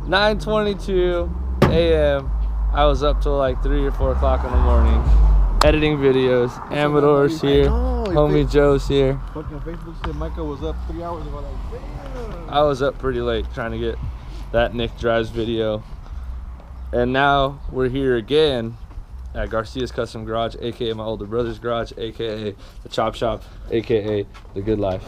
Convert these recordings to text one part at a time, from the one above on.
9:22 a.m. I was up till like 3 or 4 o'clock in the morning, editing videos. Amador's here. Homie Joe's here. Fucking Facebook said Micah was up 3 hours ago. Like, damn. I was up pretty late trying to get that Nick Drives video. And now we're here again at Garcia's Custom Garage, aka my older brother's garage, aka the Chop Shop, aka the Good Life.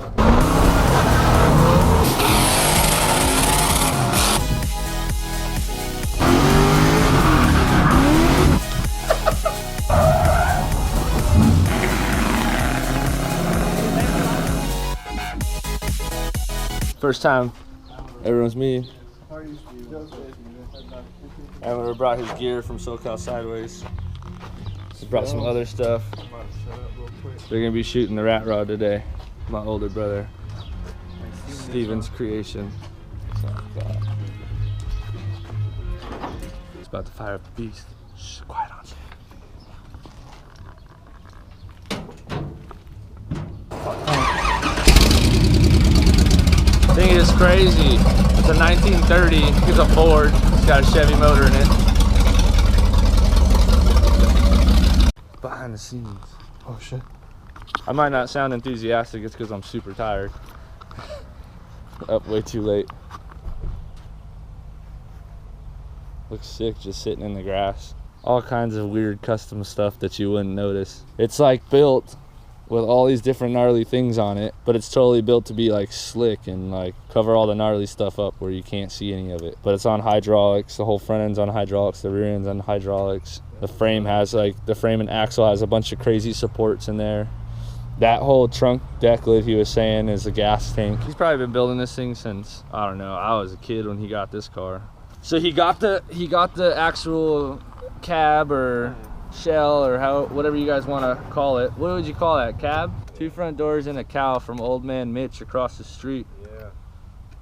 First time everyone's meeting. Everyone brought his gear from SoCal Sideways. He brought some other stuff. They're gonna be shooting the rat rod today. My older brother, Steven's creation. He's about to fire up the beast. Shh, quiet on set. Thing is crazy. It's a 1930. It's a Ford. It's got a Chevy motor in it. Behind the scenes. Oh shit. I might not sound enthusiastic. It's because I'm super tired. Up way too late. Looks sick just sitting in the grass. All kinds of weird custom stuff that you wouldn't notice. It's like built with all these different gnarly things on it, but it's totally built to be like slick and like cover all the gnarly stuff up where you can't see any of it. But it's on hydraulics. The whole front end's on hydraulics, the rear end's on hydraulics. The frame has like, the frame and axle has a bunch of crazy supports in there. That whole trunk deck lid he was saying is a gas tank. He's probably been building this thing since, I don't know, I was a kid when he got this car. So he got the actual cab or shell or whatever you guys want to call it. What would you call that? Cab? 2 front doors and a cow from old man Mitch across the street. Yeah.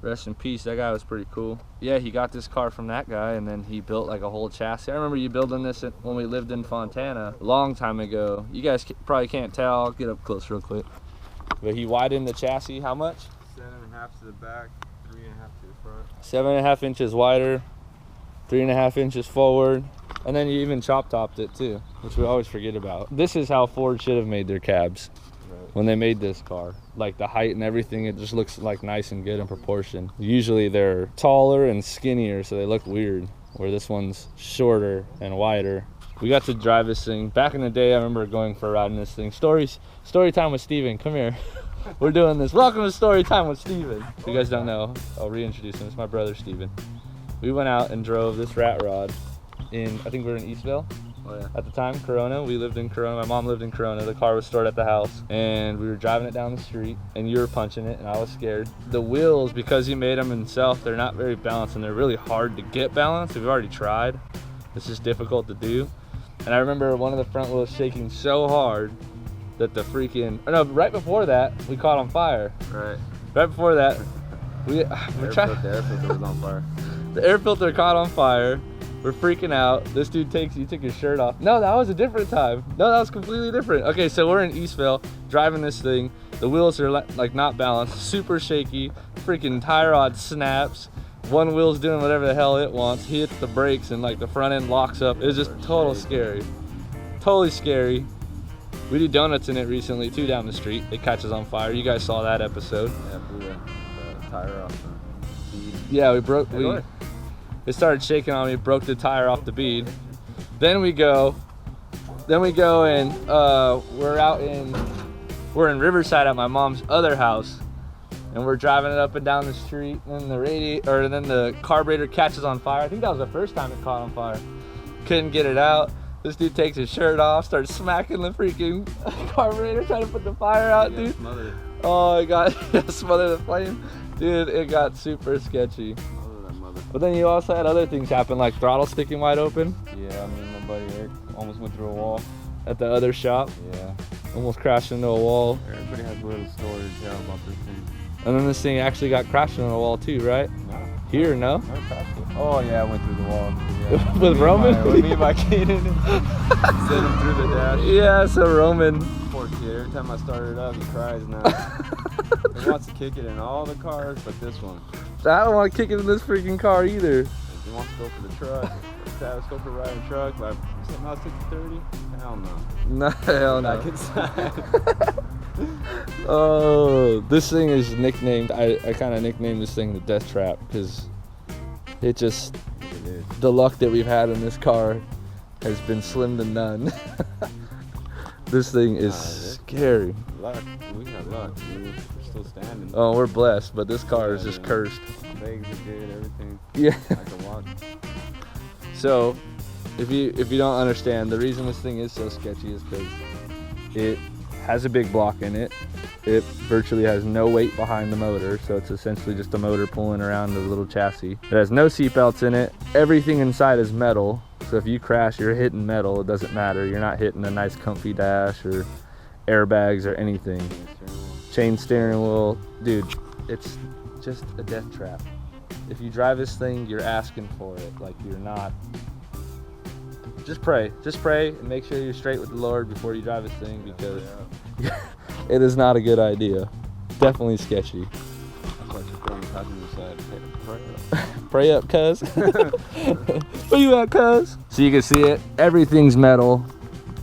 Rest in peace. That guy was pretty cool. Yeah, he got this car from that guy and then he built like a whole chassis. I remember you building this when we lived in Fontana a long time ago. You guys probably can't tell. I'll get up close real quick. But he widened the chassis how much? 7.5 to the back, 3.5 to the front. 7.5 inches wider, 3.5 inches forward. And then you even chop topped it too, which we always forget about. This is how Ford should have made their cabs when they made this car. Like the height and everything, it just looks like nice and good in proportion. Usually they're taller and skinnier, so they look weird, where this one's shorter and wider. We got to drive this thing. Back in the day, I remember going for a ride in this thing. Story time with Steven, come here. We're doing this. Welcome to Story Time with Steven. If you guys don't know, I'll reintroduce him. It's my brother, Steven. We went out and drove this rat rod I think we were in Eastville. Oh, yeah. At the time, Corona. We lived in Corona. My mom lived in Corona. The car was stored at the house. And we were driving it down the street, and you were punching it, and I was scared. The wheels, because he made them himself, they're not very balanced, and they're really hard to get balanced. We've already tried. It's just difficult to do. And I remember one of the front wheels shaking so hard that the freaking... Oh, no, right before that, we caught on fire. Right. Right before that, the air filter was on fire. The air filter caught on fire. We're freaking out. This dude he took his shirt off. No, that was a different time. No, that was completely different. Okay, so we're in Eastville driving this thing. The wheels are like not balanced, super shaky. Freaking tie rod snaps. One wheel's doing whatever the hell it wants. He hits the brakes and like the front end locks up. It was just total scary. Totally scary. We did donuts in it recently too down the street. It catches on fire. You guys saw that episode. Yeah, blew the tire off the bead. Yeah, it started shaking on me, broke the tire off the bead. Then we go and we're in Riverside at my mom's other house, and we're driving it up and down the street, and then the carburetor catches on fire. I think that was the first time it caught on fire. Couldn't get it out. This dude takes his shirt off, starts smacking the freaking carburetor, trying to put the fire out, dude. Smothered. Oh, it got smothered the flame. Dude, it got super sketchy. But then you also had other things happen, like throttle sticking wide open. Yeah, I mean, my buddy Eric almost went through a wall. At the other shop. Yeah. Almost crashed into a wall. Everybody has a little story to tell about this thing. And then this thing actually got crashed into a wall too, right? No. Here, no? Never crashed it. Oh yeah, I went through the wall. Yeah. With Roman? With me and my kid in it. Sent him through the dash. Yeah, so Roman. Poor kid, every time I start it up, he cries now. He wants to kick it in all the cars, but this one. I don't want to kick it in this freaking car either. He wants to go for the truck. Let's go for riding truck. Like, something else 60-30? Hell no. No, hell no. Back inside. Oh, this thing is nicknamed. I kind of nicknamed this thing the Death Trap because it is. The luck that we've had in this car has been slim to none. This thing is scary. Luck. We got luck. We're still standing. Oh, we're blessed, but this car is just cursed. Legs are good, everything. Yeah. I can walk. So, if you don't understand, the reason this thing is so sketchy is because it has a big block in it. It virtually has no weight behind the motor, so it's essentially just a motor pulling around the little chassis. It has no seat belts in it. Everything inside is metal, so if you crash, you're hitting metal. It doesn't matter. You're not hitting a nice comfy dash or airbags or anything. Chain steering wheel. Dude, it's just a death trap. If you drive this thing, you're asking for it. Like, you're not. Just pray and make sure you're straight with the Lord before you drive this thing, because it is not a good idea. Definitely sketchy. That's why she's throwing passenger side. Pray up, cuz. Where you at, cuz? So you can see it. Everything's metal.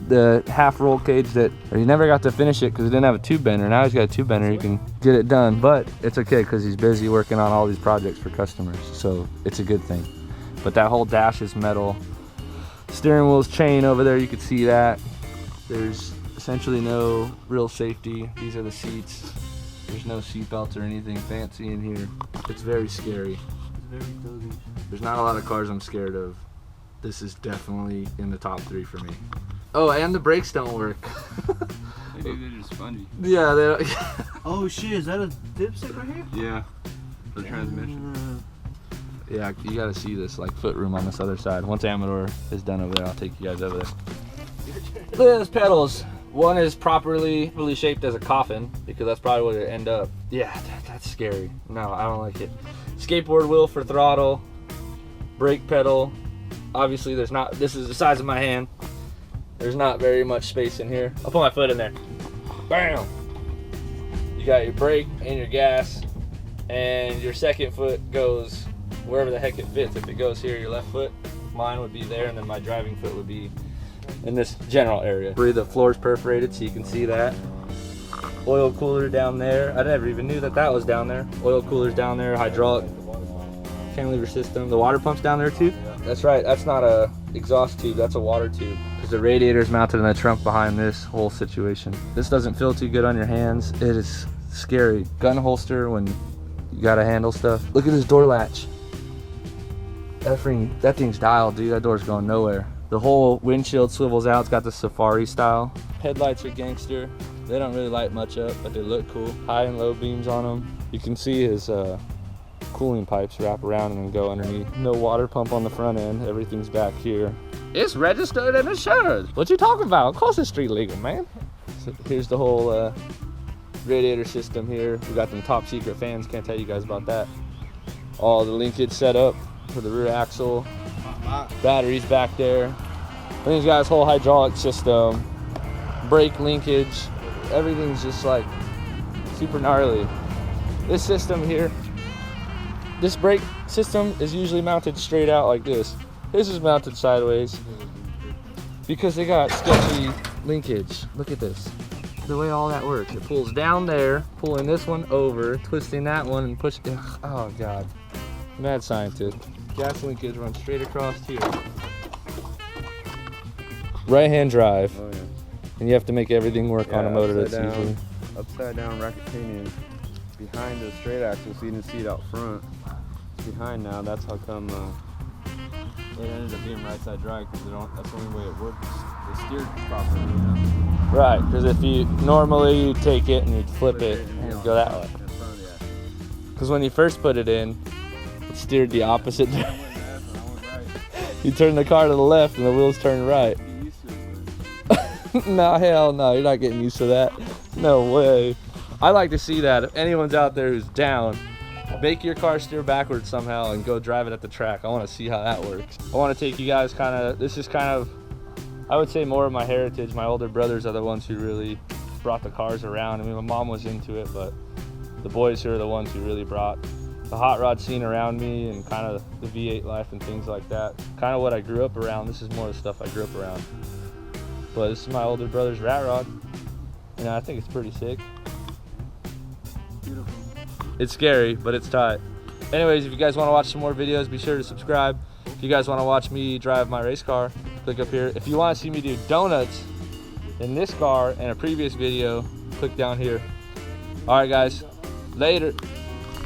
The half roll cage that he never got to finish it because he didn't have a tube bender. Now he's got a tube bender. He can get it done, but it's okay because he's busy working on all these projects for customers. So it's a good thing. But that whole dash is metal. Steering wheel's chain over there. You can see that. There's essentially no real safety. These are the seats. There's no seat belts or anything fancy in here. It's very scary. It's very cozy. There's not a lot of cars I'm scared of. This is definitely in the top 3 for me. Oh, and the brakes don't work. They're just spongy. Yeah, they don't. Oh shit, is that a dipstick right here? Yeah. For the transmission. Yeah, you gotta see this like foot room on this other side. Once Amador is done over there, I'll take you guys over there. Look at those pedals. One is properly shaped as a coffin because that's probably where it end up. Yeah, that's scary. No, I don't like it. Skateboard wheel for throttle, brake pedal. Obviously, there's not. This is the size of my hand. There's not very much space in here. I'll put my foot in there. Bam! You got your brake and your gas, and your second foot goes wherever the heck it fits. If it goes here, your left foot, mine would be there, and then my driving foot would be in this general area. The floor's perforated, so you can see that. Oil cooler down there. I never even knew that was down there. Oil cooler's down there, hydraulic cantilever system. The water pump's down there too? That's right, that's not a exhaust tube, that's a water tube. Because the radiator's mounted in the trunk behind this whole situation. This doesn't feel too good on your hands. It is scary. Gun holster when you gotta handle stuff. Look at this door latch. That thing's dialed, dude. That door's going nowhere. The whole windshield swivels out. It's got the safari style. Headlights are gangster. They don't really light much up, but they look cool. High and low beams on them. You can see his cooling pipes wrap around and then go underneath. No water pump on the front end. Everything's back here. It's registered and insured. What you talking about? Of course it's street legal, man. So here's the whole radiator system here. We got them top secret fans. Can't tell you guys about that. All the linkage set up for the rear axle. Batteries back there. Then he's got his whole hydraulic system. Brake linkage. Everything's just like super gnarly. This system here, this brake system is usually mounted straight out like this. This is mounted sideways because they got sketchy linkage. Look at this. The way all that works. It pulls down there, pulling this one over, twisting that one and pushing. Oh God. Mad scientist. Gas linkage runs straight across here. Right hand drive. Oh yeah. And you have to make everything work on a motor that's usually. Upside down racket pinion behind the straight axle, so you didn't see it out front. It's behind now. That's how come it ended up being right side drive, because that's the only way it works. It's steered properly, you know. Right, because if you normally you take it and you flip it and you go that way. Because when you first put it in, it steered the opposite. You turn the car to the left and the wheels turn right. No, hell no, you're not getting used to that. No way. I like to see that. If anyone's out there who's down, make your car steer backwards somehow and go drive it at the track. I want to see how that works. I want to take you guys this is kind of, I would say, more of my heritage. My older brothers are the ones who really brought the cars around. I mean, my mom was into it, but the boys here are the ones who really brought the hot rod scene around me and kind of the V8 life and things like that. Kind of what I grew up around. This is more the stuff I grew up around. But this is my older brother's rat rod. And I think it's pretty sick. Beautiful. It's scary, but it's tight. Anyways, if you guys want to watch some more videos, be sure to subscribe. If you guys want to watch me drive my race car, click up here. If you want to see me do donuts in this car and a previous video, click down here. All right, guys. Later.